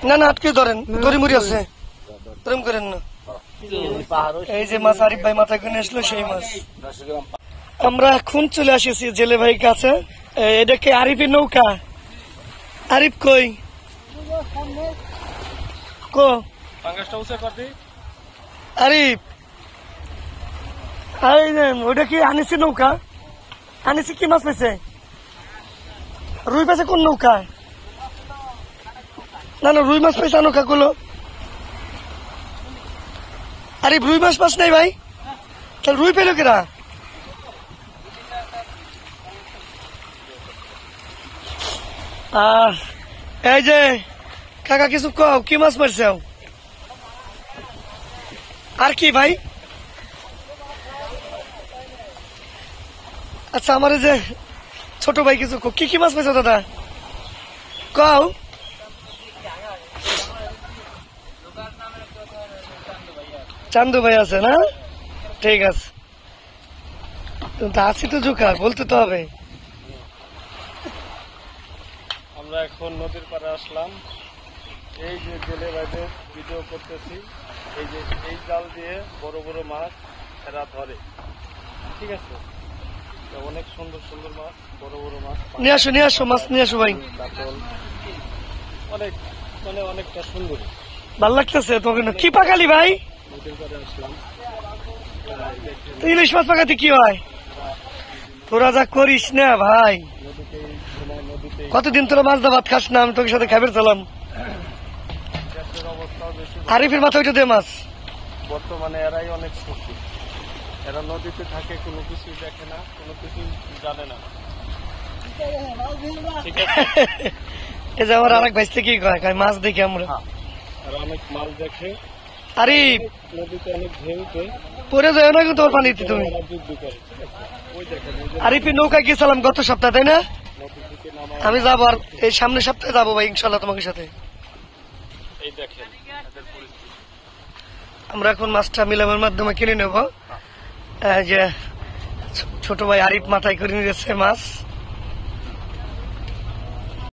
না না আটকে ধরেন, দড়িমুড়ি আছে, দরিম করেন না। এই যে মাছ আরিফ ভাই মাথায় করে আসলো সেই মাছ। আমরা এখন চলে আসেছি জেলে ভাই কাছে। এটা কি আরিফের নৌকা? আরিফ কই কো? আরিফ ওটা কি আনিসি নৌকা? আনিসি কি মাছ পেয়েছে? রুই পেয়েছে কোন নৌকায়? না না রুই মাছ পেয়েছে নৌকা গুলো। আরে রুই মাছ মাছ নাই ভাই, তাহলে রুই পেল কেরা? এই যে কাকা কিছু কও, কি মাছ মারছে? আর কি ভাই? আচ্ছা আমার এই যে ছোট ভাই কিছু কও, কি কি মাছ পেয়েছো দাদা কও? চান্দু ভাই আছে না? ঠিক আছে, আছি তো জোকা, বলতে তো হবে। আমরা এখন নদীর পাড়ে আসলাম। এই যে জেলে ভাইদের ভিডিও করতেছি। এই যে এই জাল দিয়ে বড় বড় মাছ এরা ধরে, ঠিক আছে? অনেক সুন্দর সুন্দর মাছ, বড় বড় মাছ নিয়ে আসো মাছ নিয়ে আসো ভাই। কাতল অনেক, মানে অনেকটা সুন্দর, ভাল লাগতেছে তোমাকে। কি পাকালি ভাই? নদীর পাড়ে আসলাম। ইলিশ মাছ পাকাতে কি হয়? তোরা যা করিস না ভাই, কতদিন তোরা মাছ দা ভাত খাস না, আমি তোর সাথে খাবার চালাম। আরিফের মাথা ওইটা দে মাছ। বর্তমানে এরাই অনেক সুখী, এরা নদীতে থাকে, কোনো কিছু দেখে না, কোনো কিছু জানে না। এই যে আমার আরেক ভাই থেকে কয় মাছ দেখি আমরা, আর অনেক মাছ দেখে। আরিফ নদীতে অনেক ঢেউতে পরে যাও না কিন্তু তোর পানিতে তুমি। আরিফের নৌকা গিয়েছিলাম গত সপ্তাহ, তাই না? আমি যাবো, আর এই সামনের সপ্তাহে যাবো ভাই ইনশাল্লাহ তোমাকে সাথে। আমরা এখন মাছটা মিলামের মাধ্যমে কিনে নেব। যে ছোট ভাই আরিফ মাথায় করে নিয়েছে মাছ।